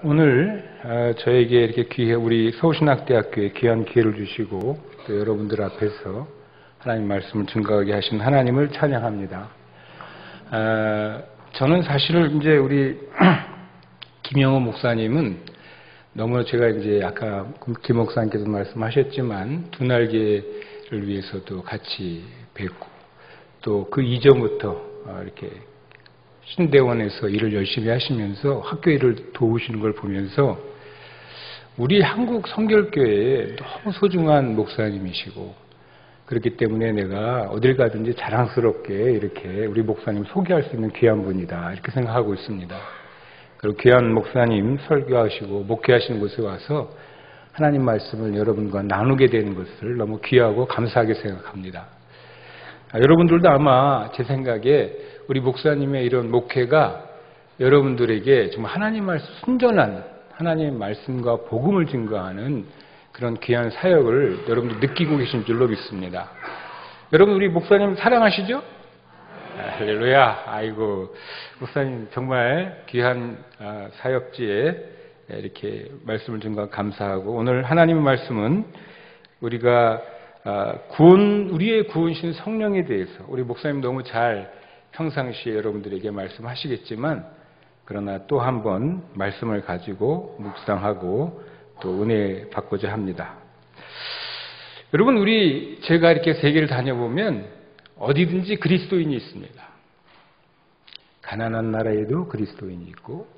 오늘 저에게 이렇게 우리 서울신학대학교에 귀한 기회를 주시고 또 여러분들 앞에서 하나님 말씀을 증거하게 하신 하나님을 찬양합니다. 저는 사실은 이제 우리 김영호 목사님은 너무 제가 이제 아까 김 목사님께서 말씀하셨지만 두 날개를 위해서도 같이 뵙고 또 그 이전부터 이렇게 신대원에서 일을 열심히 하시면서 학교 일을 도우시는 걸 보면서 우리 한국 성결교회에 너무 소중한 목사님이시고 그렇기 때문에 내가 어딜 가든지 자랑스럽게 이렇게 우리 목사님 소개할 수 있는 귀한 분이다 이렇게 생각하고 있습니다. 그리고 귀한 목사님 설교하시고 목회하시는 곳에 와서 하나님 말씀을 여러분과 나누게 되는 것을 너무 귀하고 감사하게 생각합니다. 여러분들도 아마 제 생각에 우리 목사님의 이런 목회가 여러분들에게 정말 하나님 말씀, 순전한 하나님의 말씀과 복음을 증거하는 그런 귀한 사역을 여러분들 느끼고 계신 줄로 믿습니다. 여러분 우리 목사님 사랑하시죠? 할렐루야. 아이고 목사님 정말 귀한 사역지에 이렇게 말씀을 증거하고 감사하고 오늘 하나님의 말씀은 우리가 우리의 구원신 성령에 대해서 우리 목사님 너무 잘 평상시에 여러분들에게 말씀하시겠지만 그러나 또 한 번 말씀을 가지고 묵상하고 또 은혜 받고자 합니다. 여러분 제가 이렇게 세계를 다녀보면 어디든지 그리스도인이 있습니다. 가난한 나라에도 그리스도인이 있고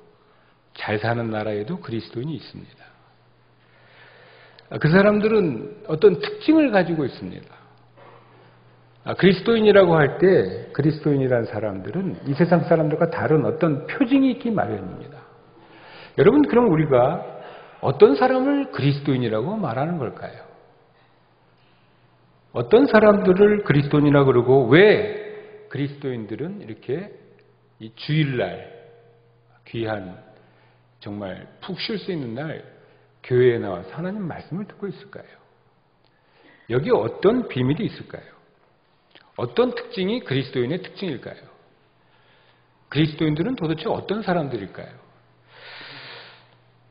잘 사는 나라에도 그리스도인이 있습니다. 그 사람들은 어떤 특징을 가지고 있습니다. 그리스도인이라고 할 때 그리스도인이라는 사람들은 이 세상 사람들과 다른 어떤 표징이 있기 마련입니다. 여러분 그럼 우리가 어떤 사람을 그리스도인이라고 말하는 걸까요? 어떤 사람들을 그리스도인이라고 그러고 왜 그리스도인들은 이렇게 이 주일날 귀한 정말 푹 쉴 수 있는 날 교회에 나와서 하나님 말씀을 듣고 있을까요? 여기 어떤 비밀이 있을까요? 어떤 특징이 그리스도인의 특징일까요? 그리스도인들은 도대체 어떤 사람들일까요?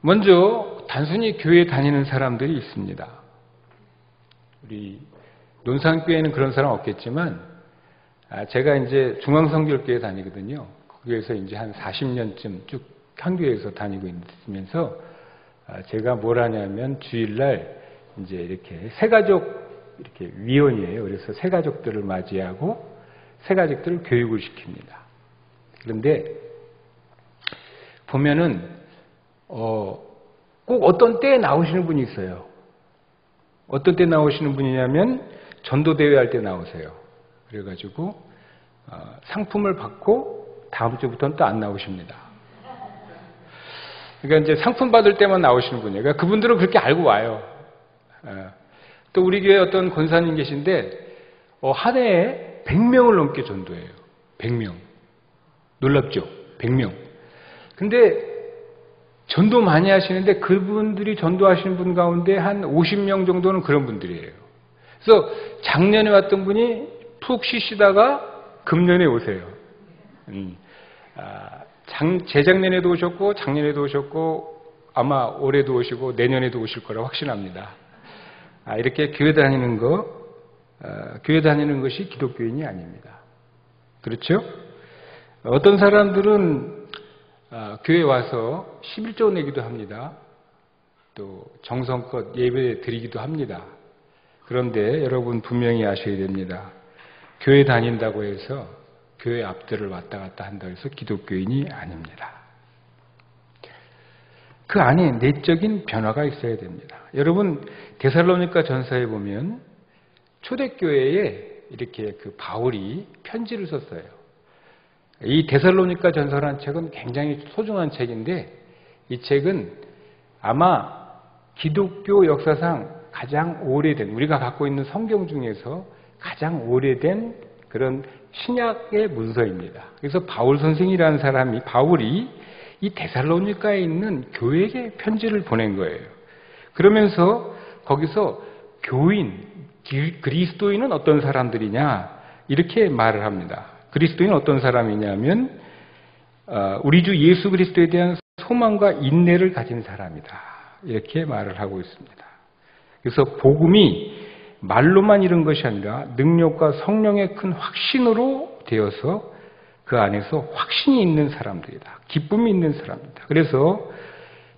먼저 단순히 교회에 다니는 사람들이 있습니다. 우리 논산교회에는 그런 사람 없겠지만 제가 이제 중앙성결교회 다니거든요. 거기에서 이제 한 40년쯤 쭉 한교회에서 다니고 있으면서 제가 뭘 하냐면 주일날 이제 이렇게 새가족 이렇게 위원이에요. 그래서 새가족들을 맞이하고 새가족들을 교육을 시킵니다. 그런데 보면은 꼭 어떤 때에 나오시는 분이 있어요. 어떤 때 나오시는 분이냐면 전도대회 할 때 나오세요. 그래가지고 상품을 받고 다음 주부터는 또 안 나오십니다. 그러니까 이제 상품 받을 때만 나오시는 분이에요. 그러니까 그분들은 그렇게 알고 와요. 또 우리 교회 어떤 권사님 계신데 한 해에 100명을 넘게 전도해요. 100명. 놀랍죠? 100명. 근데 전도 많이 하시는데 그분들이 전도하시는 분 가운데 한 50명 정도는 그런 분들이에요. 그래서 작년에 왔던 분이 푹 쉬시다가 금년에 오세요. 재작년에도 오셨고 작년에도 오셨고 아마 올해도 오시고 내년에도 오실 거라 확신합니다. 이렇게 교회 다니는 것이 기독교인이 아닙니다. 그렇죠? 어떤 사람들은 교회 와서 11조 내기도 합니다. 또 정성껏 예배 드리기도 합니다. 그런데 여러분 분명히 아셔야 됩니다. 교회 다닌다고 해서 교회 앞들을 왔다 갔다 한다고 해서 기독교인이 아닙니다. 그 안에 내적인 변화가 있어야 됩니다. 여러분 데살로니가 전서에 보면 초대교회에 이렇게 그 바울이 편지를 썼어요. 이 데살로니가 전서라는 책은 굉장히 소중한 책인데 이 책은 아마 기독교 역사상 가장 오래된 우리가 갖고 있는 성경 중에서 가장 오래된 그런 신약의 문서입니다. 그래서 바울 선생이라는 사람이 바울이 이 데살로니가에 있는 교회에게 편지를 보낸 거예요. 그러면서 거기서 교인, 그리스도인은 어떤 사람들이냐 이렇게 말을 합니다. 그리스도인은 어떤 사람이냐면 우리 주 예수 그리스도에 대한 소망과 인내를 가진 사람이다. 이렇게 말을 하고 있습니다. 그래서 복음이 말로만 이룬 것이 아니라 능력과 성령의 큰 확신으로 되어서 그 안에서 확신이 있는 사람들이다. 기쁨이 있는 사람이다. 그래서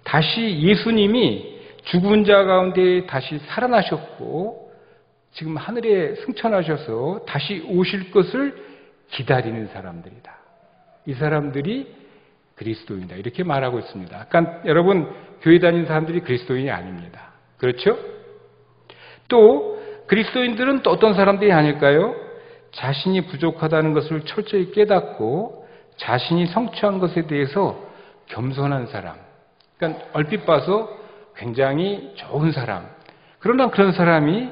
다시 예수님이 죽은 자 가운데 다시 살아나셨고 지금 하늘에 승천하셔서 다시 오실 것을 기다리는 사람들이다. 이 사람들이 그리스도인이다. 이렇게 말하고 있습니다. 그러니까 여러분 교회 다니는 사람들이 그리스도인이 아닙니다. 그렇죠? 또 그리스도인들은 또 어떤 사람들이 아닐까요? 자신이 부족하다는 것을 철저히 깨닫고 자신이 성취한 것에 대해서 겸손한 사람. 그러니까 얼핏 봐서 굉장히 좋은 사람. 그러나 그런 사람이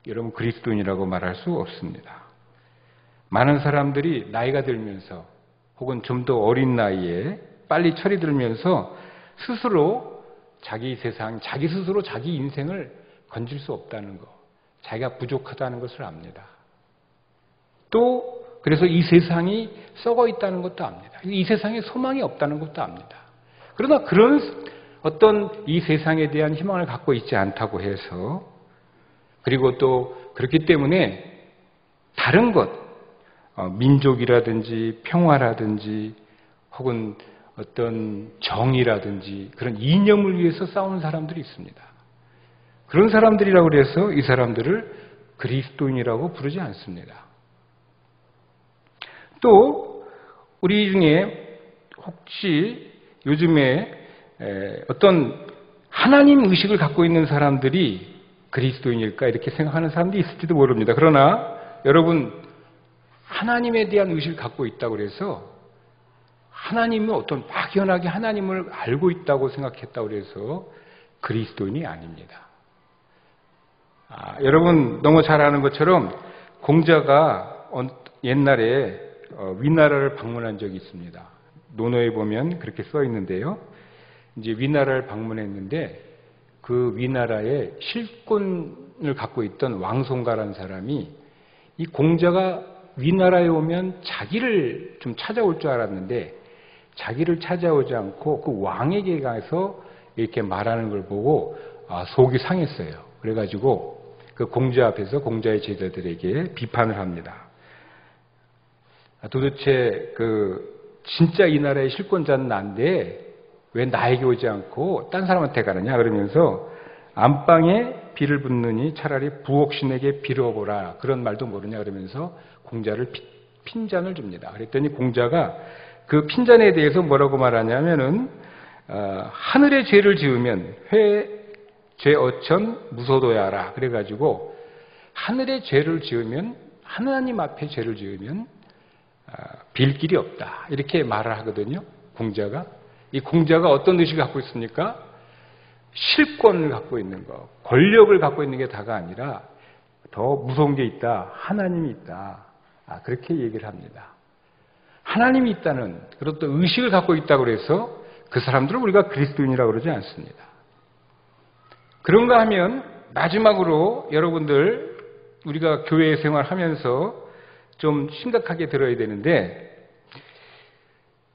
여러분 그리스도인이라고 말할 수 없습니다. 많은 사람들이 나이가 들면서 혹은 좀 더 어린 나이에 빨리 철이 들면서 스스로 자기 스스로 자기 인생을 건질 수 없다는 것, 자기가 부족하다는 것을 압니다. 또 그래서 이 세상이 썩어 있다는 것도 압니다. 이 세상에 소망이 없다는 것도 압니다. 그러나 그런 어떤 이 세상에 대한 희망을 갖고 있지 않다고 해서 그리고 또 그렇기 때문에 다른 것, 민족이라든지 평화라든지 혹은 어떤 정의라든지 그런 이념을 위해서 싸우는 사람들이 있습니다. 그런 사람들이라고 해서 이 사람들을 그리스도인이라고 부르지 않습니다. 또 우리 중에 혹시 요즘에 어떤 하나님 의식을 갖고 있는 사람들이 그리스도인일까 이렇게 생각하는 사람들이 있을지도 모릅니다. 그러나 여러분 하나님에 대한 의식을 갖고 있다고 해서 하나님은 어떤 막연하게 하나님을 알고 있다고 생각했다고 해서 그리스도인이 아닙니다. 여러분 너무 잘 아는 것처럼 공자가 옛날에 위나라를 방문한 적이 있습니다. 논어에 보면 그렇게 써 있는데요. 이제 위나라를 방문했는데 그 위나라의 실권을 갖고 있던 왕송가라는 사람이 이 공자가 위나라에 오면 자기를 좀 찾아올 줄 알았는데 자기를 찾아오지 않고 그 왕에게 가서 이렇게 말하는 걸 보고 속이 상했어요. 그래가지고 그 공자 앞에서 공자의 제자들에게 비판을 합니다. 도대체 진짜 이 나라의 실권자는 난데 왜 나에게 오지 않고 딴 사람한테 가느냐 그러면서 안방에 비를 붓느니 차라리 부옥신에게 빌어보라 그런 말도 모르냐 그러면서 공자를 핀잔을 줍니다. 그랬더니 공자가 그 핀잔에 대해서 뭐라고 말하냐면은 하늘의 죄를 지으면 죄 어천 무소도야라 그래가지고 하늘의 죄를 지으면 하나님 앞에 죄를 지으면 빌 길이 없다 이렇게 말을 하거든요. 공자가 이 공자가 어떤 의식을 갖고 있습니까? 실권을 갖고 있는 것, 권력을 갖고 있는 게 다가 아니라 더 무서운 게 있다. 하나님이 있다. 그렇게 얘기를 합니다. 하나님이 있다는 그런 또 의식을 갖고 있다고 해서 그 사람들을 우리가 그리스도인이라고 그러지 않습니다. 그런가 하면 마지막으로 여러분들 우리가 교회 생활하면서 좀 심각하게 들어야 되는데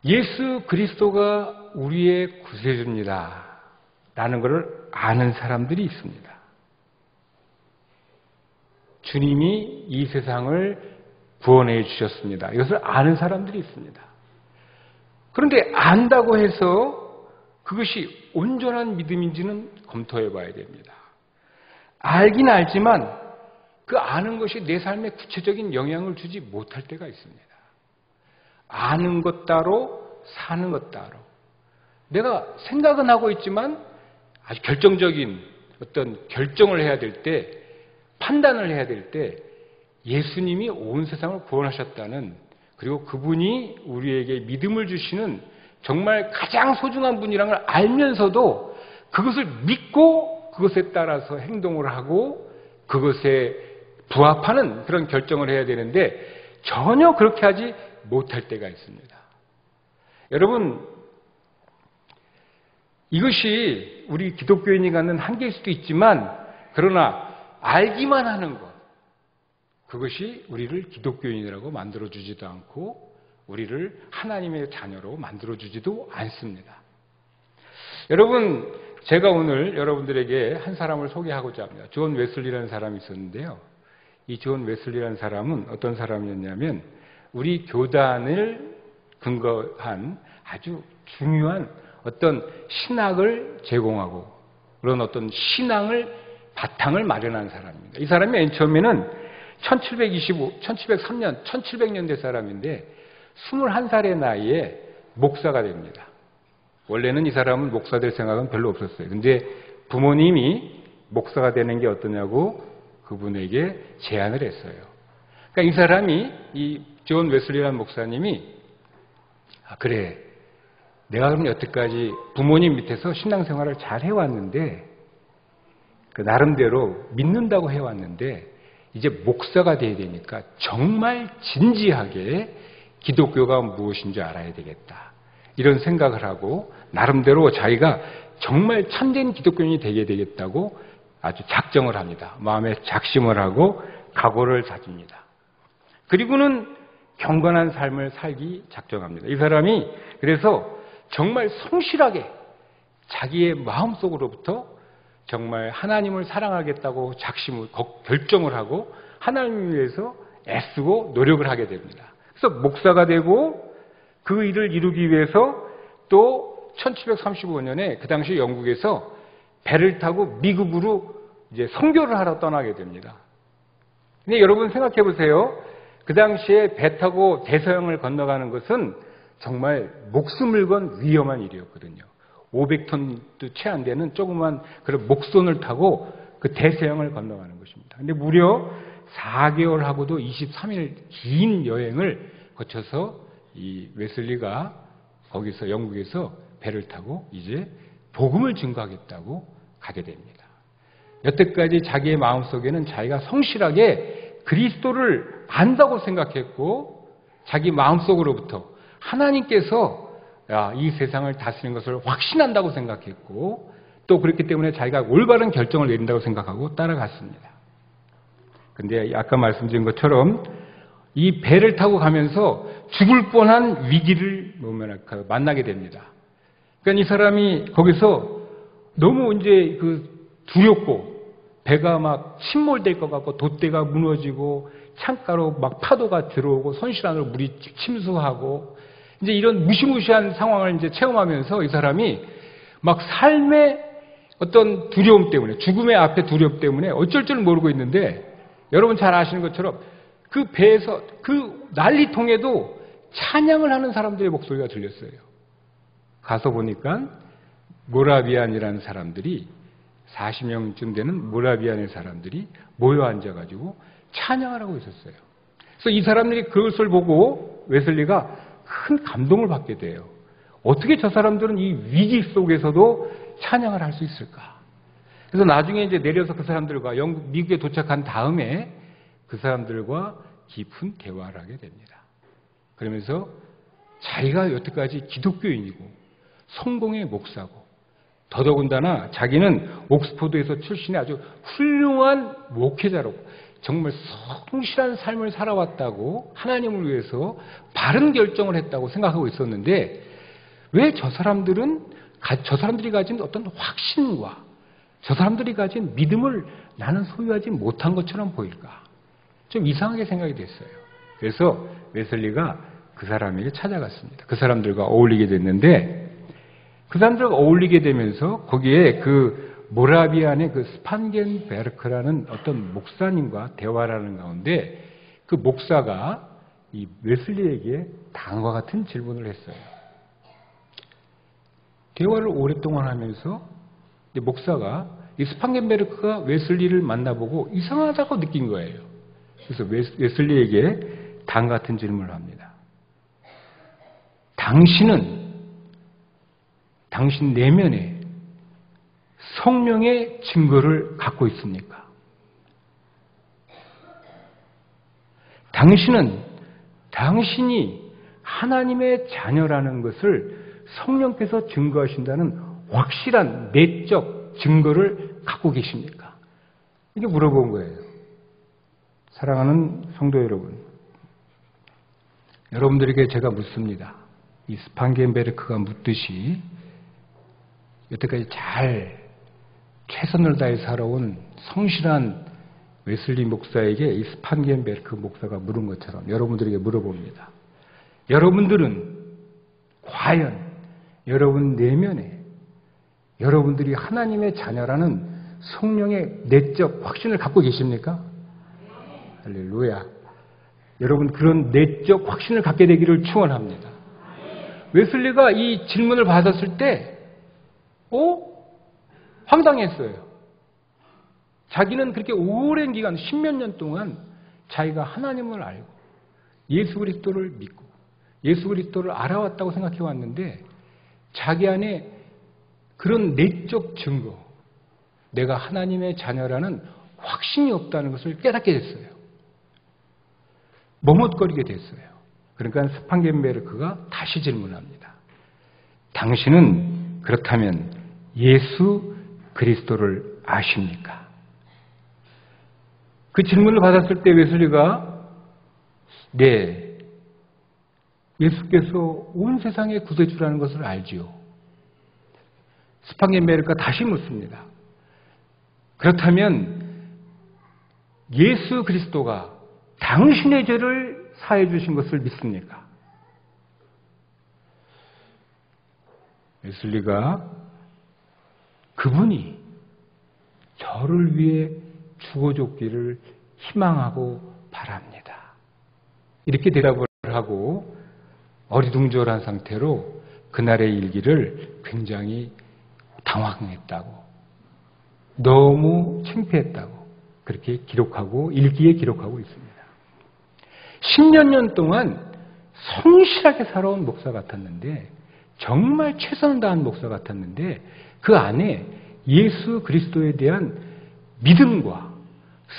예수 그리스도가 우리의 구세주입니다. 라는 것을 아는 사람들이 있습니다. 주님이 이 세상을 구원해 주셨습니다. 이것을 아는 사람들이 있습니다. 그런데 안다고 해서 그것이 온전한 믿음인지는 검토해 봐야 됩니다. 알긴 알지만 그 아는 것이 내 삶에 구체적인 영향을 주지 못할 때가 있습니다. 아는 것 따로 사는 것 따로. 내가 생각은 하고 있지만 아주 결정적인 어떤 결정을 해야 될 때, 판단을 해야 될 때 예수님이 온 세상을 구원하셨다는 그리고 그분이 우리에게 믿음을 주시는 정말 가장 소중한 분이라는 걸 알면서도 그것을 믿고 그것에 따라서 행동을 하고 그것에 부합하는 그런 결정을 해야 되는데 전혀 그렇게 하지 못할 때가 있습니다. 여러분 이것이 우리 기독교인이 갖는 한계일 수도 있지만 그러나 알기만 하는 것 그것이 우리를 기독교인이라고 만들어주지도 않고 우리를 하나님의 자녀로 만들어주지도 않습니다. 여러분, 제가 오늘 여러분들에게 한 사람을 소개하고자 합니다. 존 웨슬리라는 사람이 있었는데요. 이 존 웨슬리라는 사람은 어떤 사람이었냐면 우리 교단을 근거한 아주 중요한 어떤 신학을 제공하고 그런 어떤 신앙을 바탕을 마련한 사람입니다. 이 사람이 맨 처음에는 1703년, 1700년대 사람인데 21살의 나이에 목사가 됩니다. 원래는 이 사람은 목사 될 생각은 별로 없었어요. 근데 부모님이 목사가 되는 게 어떠냐고 그분에게 제안을 했어요. 그러니까 이 사람이, 이 존 웨슬리라는 목사님이, 그래, 내가 그럼 여태까지 부모님 밑에서 신앙생활을 잘 해왔는데, 나름대로 믿는다고 해왔는데, 이제 목사가 돼야 되니까 정말 진지하게 기독교가 무엇인지 알아야 되겠다. 이런 생각을 하고 나름대로 자기가 정말 참된 기독교인이 되게 되겠다고 아주 작정을 합니다. 마음에 작심을 하고 각오를 다집니다. 그리고는 경건한 삶을 살기 작정합니다. 이 사람이 그래서 정말 성실하게 자기의 마음속으로부터 정말 하나님을 사랑하겠다고 결정을 하고 하나님을 위해서 애쓰고 노력을 하게 됩니다. 그래서 목사가 되고 그 일을 이루기 위해서 또 1735년에 그 당시 영국에서 배를 타고 미국으로 이제 선교를 하러 떠나게 됩니다. 근데 여러분 생각해 보세요. 그 당시에 배 타고 대서양을 건너가는 것은 정말 목숨을 건 위험한 일이었거든요. 500톤도 채 안 되는 조그만 그런 목선을 타고 그 대서양을 건너가는 것입니다. 근데 무려 4개월하고도 23일 긴 여행을 거쳐서 이 웨슬리가 거기서 영국에서 배를 타고 이제 복음을 증거하겠다고 가게 됩니다. 여태까지 자기의 마음속에는 자기가 성실하게 그리스도를 안다고 생각했고 자기 마음속으로부터 하나님께서 이 세상을 다스리는 것을 확신한다고 생각했고 또 그렇기 때문에 자기가 올바른 결정을 내린다고 생각하고 따라갔습니다. 근데 아까 말씀드린 것처럼 이 배를 타고 가면서 죽을 뻔한 위기를 만나게 됩니다. 그러니까 이 사람이 거기서 너무 이제 두렵고 배가 막 침몰될 것 같고 돛대가 무너지고 창가로 막 파도가 들어오고 손실 안으로 물이 침수하고 이제 이런 무시무시한 상황을 이제 체험하면서 이 사람이 막 삶의 어떤 두려움 때문에 죽음의 앞에 두려움 때문에 어쩔 줄 모르고 있는데 여러분 잘 아시는 것처럼 그 배에서 그 난리통에도 찬양을 하는 사람들의 목소리가 들렸어요. 가서 보니까 모라비안이라는 사람들이 40명쯤 되는 모라비안의 사람들이 모여 앉아가지고 찬양을 하고 있었어요. 그래서 이 사람들이 그것을 보고 웨슬리가 큰 감동을 받게 돼요. 어떻게 저 사람들은 이 위기 속에서도 찬양을 할 수 있을까? 그래서 나중에 이제 내려서 그 사람들과 미국에 도착한 다음에 그 사람들과 깊은 대화를 하게 됩니다. 그러면서 자기가 여태까지 기독교인이고 성공의 목사고 더더군다나 자기는 옥스퍼드에서 출신의 아주 훌륭한 목회자로 정말 성실한 삶을 살아왔다고 하나님을 위해서 바른 결정을 했다고 생각하고 있었는데 왜 저 사람들이 가진 어떤 확신과 저 사람들이 가진 믿음을 나는 소유하지 못한 것처럼 보일까? 좀 이상하게 생각이 됐어요. 그래서 웨슬리가 그 사람에게 찾아갔습니다. 그 사람들과 어울리게 됐는데 그 사람들과 어울리게 되면서 거기에 그 모라비안의 그 스판겐베르크라는 어떤 목사님과 대화를 하는 가운데 그 목사가 이 웨슬리에게 다음과 같은 질문을 했어요. 대화를 오랫동안 하면서 목사가 이 스판겐베르크가 웨슬리를 만나보고 이상하다고 느낀 거예요. 그래서 웨슬리에게 다음과 같은 질문을 합니다. 당신은 당신 내면에 성령의 증거를 갖고 있습니까? 당신은 당신이 하나님의 자녀라는 것을 성령께서 증거하신다는 확실한 내적 증거를 갖고 계십니까? 이게 물어본 거예요. 사랑하는 성도 여러분. 여러분들에게 제가 묻습니다. 이 스판겐베르크가 묻듯이 여태까지 잘 최선을 다해 살아온 성실한 웨슬리 목사에게 이 스판겐베르크 목사가 물은 것처럼 여러분들에게 물어봅니다. 여러분들은 과연 여러분 내면에 여러분들이 하나님의 자녀라는 성령의 내적 확신을 갖고 계십니까? 할렐루야. 여러분 그런 내적 확신을 갖게 되기를 축원합니다. 웨슬리가 이 질문을 받았을 때 황당했어요. 자기는 그렇게 오랜 기간 10몇 년 동안 자기가 하나님을 알고 예수 그리스도를 믿고 예수 그리스도를 알아왔다고 생각해 왔는데 자기 안에 그런 내적 증거, 내가 하나님의 자녀라는 확신이 없다는 것을 깨닫게 됐어요. 머뭇거리게 됐어요. 그러니까 스판겐베르크가 다시 질문합니다. 당신은 그렇다면 예수 그리스도를 아십니까? 그 질문을 받았을 때 웨슬리가 네, 예수께서 온 세상의 구세주라는 것을 알지요. 스판겐베르크가 다시 묻습니다. 그렇다면 예수 그리스도가 당신의 죄를 사해 주신 것을 믿습니까? 웨슬리가 그분이 저를 위해 죽어줬기를 희망하고 바랍니다. 이렇게 대답을 하고 어리둥절한 상태로 그날의 일기를 굉장히 당황했다고, 너무 창피했다고 그렇게 기록하고 일기에 기록하고 있습니다. 10몇 년 동안 성실하게 살아온 목사 같았는데, 정말 최선을 다한 목사 같았는데 그 안에 예수 그리스도에 대한 믿음과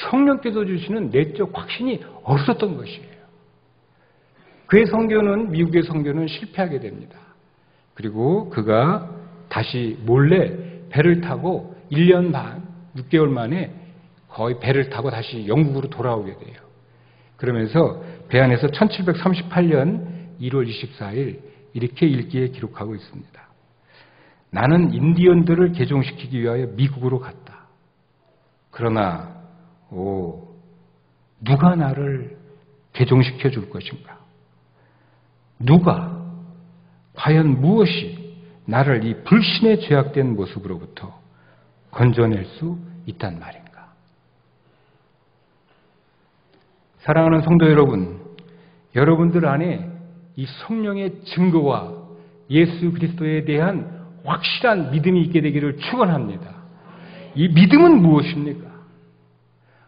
성령께서 주시는 내적 확신이 없었던 것이에요. 그의 선교는, 미국의 선교는 실패하게 됩니다. 그리고 그가 다시 몰래 배를 타고 1년 반, 6개월 만에 거의 배를 타고 다시 영국으로 돌아오게 돼요. 그러면서 배 안에서 1738년 1월 24일 이렇게 일기에 기록하고 있습니다. 나는 인디언들을 개종시키기 위하여 미국으로 갔다. 그러나 누가 나를 개종시켜 줄 것인가? 누가, 과연 무엇이 나를 이 불신에 죄악된 모습으로부터 건져낼 수 있단 말인가? 사랑하는 성도 여러분, 여러분들 안에 이 성령의 증거와 예수 그리스도에 대한 확실한 믿음이 있게 되기를 축원합니다. 이 믿음은 무엇입니까?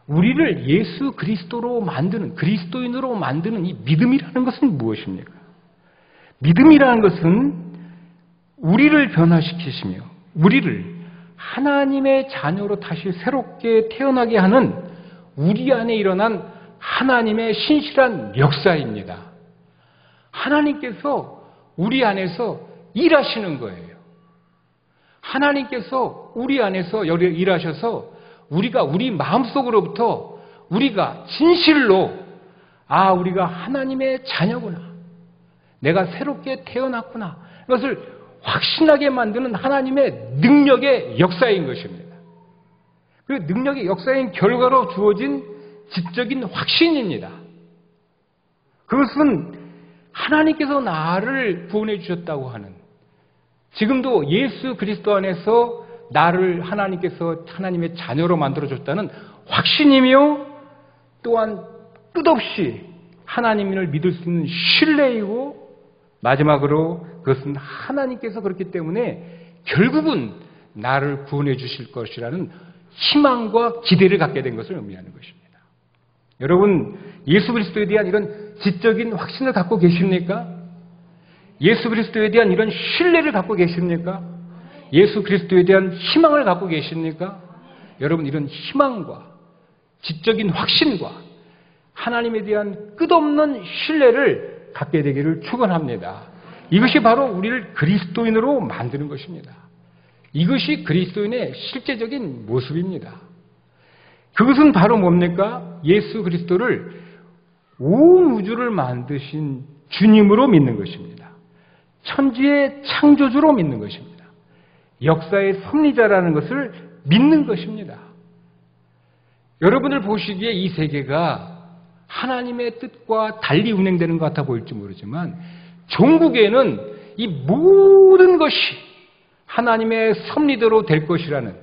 우리를 예수 그리스도로 만드는, 그리스도인으로 만드는 이 믿음이라는 것은 무엇입니까? 믿음이라는 것은 우리를 변화시키시며 우리를 하나님의 자녀로 다시 새롭게 태어나게 하는 우리 안에 일어난 하나님의 신실한 역사입니다. 하나님께서 우리 안에서 일하시는 거예요. 하나님께서 우리 안에서 일하셔서 우리가 우리 마음속으로부터 우리가 진실로 우리가 하나님의 자녀구나, 내가 새롭게 태어났구나, 이것을 확신하게 만드는 하나님의 능력의 역사인 것입니다. 그 능력의 역사인 결과로 주어진 지적인 확신입니다. 그것은 하나님께서 나를 구원해 주셨다고 하는, 지금도 예수 그리스도 안에서 나를 하나님께서 하나님의 자녀로 만들어줬다는 확신이며, 또한 끝없이 하나님을 믿을 수 있는 신뢰이고, 마지막으로 그것은 하나님께서 그렇기 때문에 결국은 나를 구원해 주실 것이라는 희망과 기대를 갖게 된 것을 의미하는 것입니다. 여러분, 예수 그리스도에 대한 이런 지적인 확신을 갖고 계십니까? 예수 그리스도에 대한 이런 신뢰를 갖고 계십니까? 예수 그리스도에 대한 희망을 갖고 계십니까? 여러분, 이런 희망과 지적인 확신과 하나님에 대한 끝없는 신뢰를 갖게 되기를 축원합니다. 이것이 바로 우리를 그리스도인으로 만드는 것입니다. 이것이 그리스도인의 실제적인 모습입니다. 그것은 바로 뭡니까? 예수 그리스도를 온 우주를 만드신 주님으로 믿는 것입니다. 천지의 창조주로 믿는 것입니다. 역사의 섭리자라는 것을 믿는 것입니다. 여러분을 보시기에 이 세계가 하나님의 뜻과 달리 운행되는 것 같아 보일지 모르지만 종국에는 이 모든 것이 하나님의 섭리대로 될 것이라는,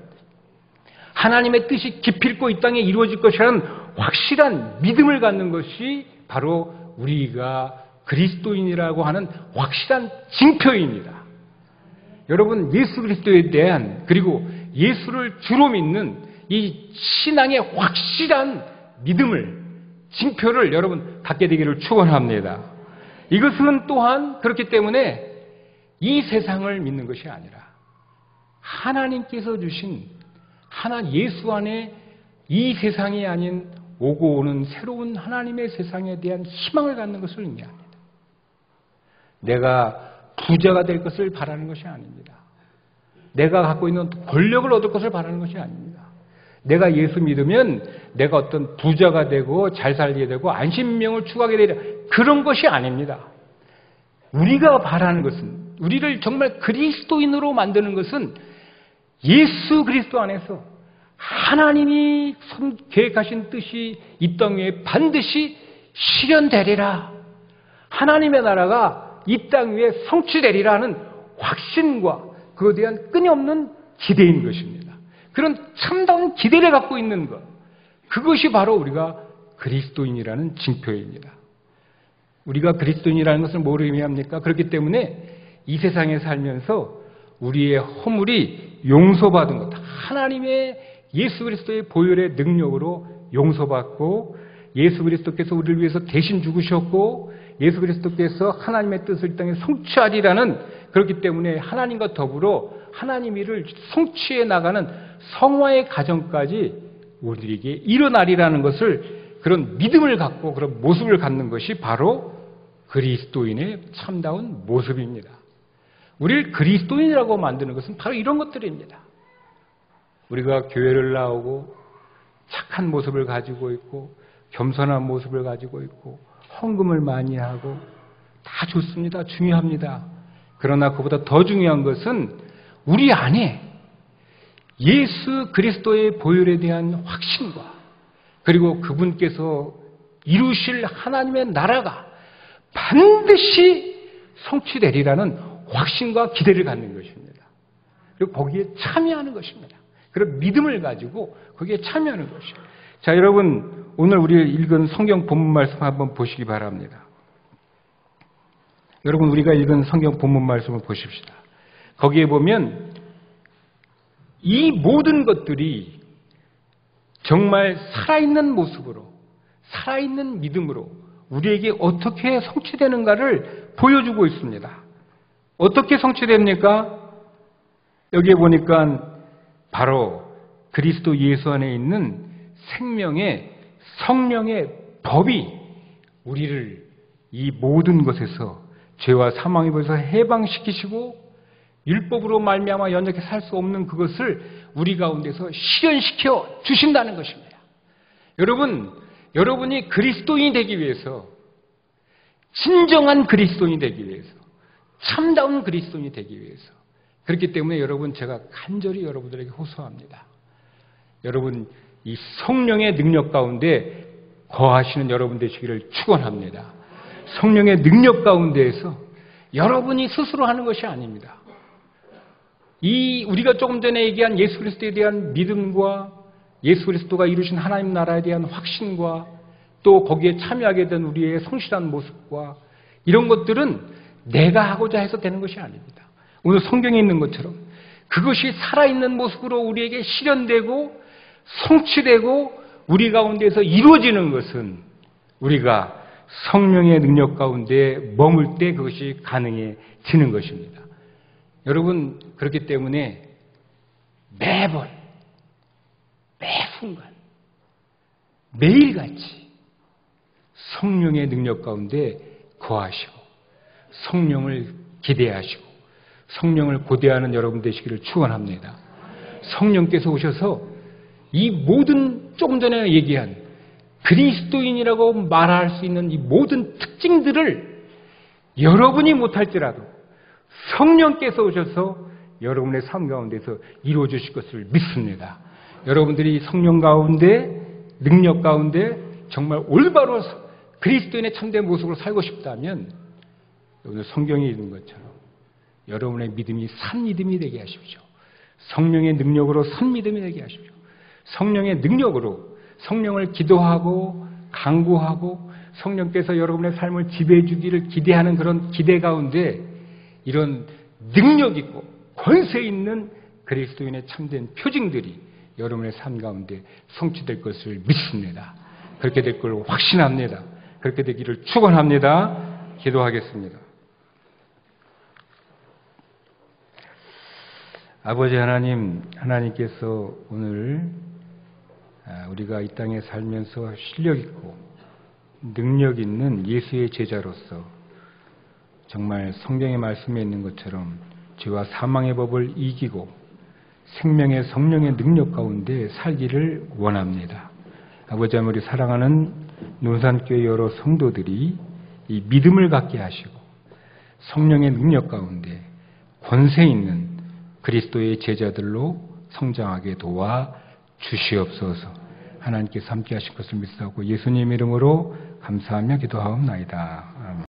하나님의 뜻이 기필코 이 땅에 이루어질 것이라는 확실한 믿음을 갖는 것이 바로 우리가 그리스도인이라고 하는 확실한 징표입니다. 여러분, 예수 그리스도에 대한, 그리고 예수를 주로 믿는 이 신앙의 확실한 믿음을, 징표를 여러분 갖게 되기를 축원합니다. 이것은 또한 그렇기 때문에 이 세상을 믿는 것이 아니라 하나님께서 주신 예수 안에 이 세상이 아닌 오고 오는 새로운 하나님의 세상에 대한 희망을 갖는 것을 의미합니다. 내가 부자가 될 것을 바라는 것이 아닙니다. 내가 갖고 있는 권력을 얻을 것을 바라는 것이 아닙니다. 내가 예수 믿으면 내가 어떤 부자가 되고 잘 살게 되고 안심명을 추구하게 되리라, 그런 것이 아닙니다. 우리가 바라는 것은, 우리를 정말 그리스도인으로 만드는 것은 예수 그리스도 안에서 하나님이 계획하신 뜻이 이 땅 위에 반드시 실현되리라, 하나님의 나라가 이 땅 위에 성취되리라는 확신과 그에 대한 끊임없는 기대인 것입니다. 그런 참다운 기대를 갖고 있는 것, 그것이 바로 우리가 그리스도인이라는 징표입니다. 우리가 그리스도인이라는 것을 뭐로 의미합니까? 그렇기 때문에 이 세상에 살면서 우리의 허물이 용서받은 것, 하나님의 예수 그리스도의 보혈의 능력으로 용서받고, 예수 그리스도께서 우리를 위해서 대신 죽으셨고, 예수 그리스도께서 하나님의 뜻을 이 땅에 성취하리라는, 그렇기 때문에 하나님과 더불어 하나님 일을 성취해 나가는 성화의 과정까지 우리에게 일어나리라는 것을, 그런 믿음을 갖고 그런 모습을 갖는 것이 바로 그리스도인의 참다운 모습입니다. 우리를 그리스도인이라고 만드는 것은 바로 이런 것들입니다. 우리가 교회를 나오고 착한 모습을 가지고 있고 겸손한 모습을 가지고 있고 헌금을 많이 하고 다 좋습니다. 중요합니다. 그러나 그보다 더 중요한 것은 우리 안에 예수 그리스도의 보혈에 대한 확신과, 그리고 그분께서 이루실 하나님의 나라가 반드시 성취되리라는 확신과 기대를 갖는 것입니다. 그리고 거기에 참여하는 것입니다. 그런 믿음을 가지고 거기에 참여하는 것이에요. 자, 여러분, 오늘 우리 읽은 성경 본문 말씀 한번 보시기 바랍니다. 여러분, 우리가 읽은 성경 본문 말씀을 보십시다. 거기에 보면 이 모든 것들이 정말 살아있는 모습으로, 살아있는 믿음으로 우리에게 어떻게 성취되는가를 보여주고 있습니다. 어떻게 성취됩니까? 여기에 보니까 바로 그리스도 예수 안에 있는 생명의 성령의 법이 우리를 이 모든 것에서, 죄와 사망의 법에서 해방시키시고 율법으로 말미암아 연약해 살 수 없는 그것을 우리 가운데서 실현시켜 주신다는 것입니다. 여러분이 그리스도인이 되기 위해서, 진정한 그리스도인이 되기 위해서, 참다운 그리스도인이 되기 위해서, 그렇기 때문에 여러분, 제가 간절히 여러분들에게 호소합니다. 여러분, 이 성령의 능력 가운데 거하시는 여러분 되시기를 축원합니다. 성령의 능력 가운데에서 여러분이 스스로 하는 것이 아닙니다. 우리가 조금 전에 얘기한 예수 그리스도에 대한 믿음과 예수 그리스도가 이루신 하나님 나라에 대한 확신과 또 거기에 참여하게 된 우리의 성실한 모습과 이런 것들은 내가 하고자 해서 되는 것이 아닙니다. 오늘 성경에 있는 것처럼 그것이 살아있는 모습으로 우리에게 실현되고 성취되고 우리 가운데서 이루어지는 것은 우리가 성령의 능력 가운데 머물 때 그것이 가능해지는 것입니다. 여러분, 그렇기 때문에 매번, 매순간, 매일같이 성령의 능력 가운데 거하시고 성령을 기대하시고 성령을 고대하는 여러분 되시기를 축원합니다. 성령께서 오셔서 이 모든 조금 전에 얘기한 그리스도인이라고 말할 수 있는 이 모든 특징들을 여러분이 못할지라도 성령께서 오셔서 여러분의 삶 가운데서 이루어 주실 것을 믿습니다. 여러분들이 성령 가운데, 능력 가운데 정말 올바로 그리스도인의 참된 모습으로 살고 싶다면 오늘 성경에 있는 것처럼 여러분의 믿음이 산 믿음이 되게 하십시오. 성령의 능력으로 산 믿음이 되게 하십시오. 성령의 능력으로 성령을 기도하고 간구하고 성령께서 여러분의 삶을 지배해 주기를 기대하는 그런 기대 가운데 이런 능력 있고 권세 있는 그리스도인의 참된 표징들이 여러분의 삶 가운데 성취될 것을 믿습니다. 그렇게 될 걸 확신합니다. 그렇게 되기를 축원합니다. 기도하겠습니다. 아버지 하나님, 하나님께서 오늘 우리가 이 땅에 살면서 실력 있고 능력 있는 예수의 제자로서 정말 성경의 말씀에 있는 것처럼 죄와 사망의 법을 이기고 생명의 성령의 능력 가운데 살기를 원합니다. 아버지 하나님, 우리 사랑하는 논산교회 여러 성도들이 이 믿음을 갖게 하시고 성령의 능력 가운데 권세 있는 그리스도의 제자들로 성장하게 도와 주시옵소서. 하나님께서 함께 하실 것을 믿사오고 예수님 이름으로 감사하며 기도하옵나이다. 아멘.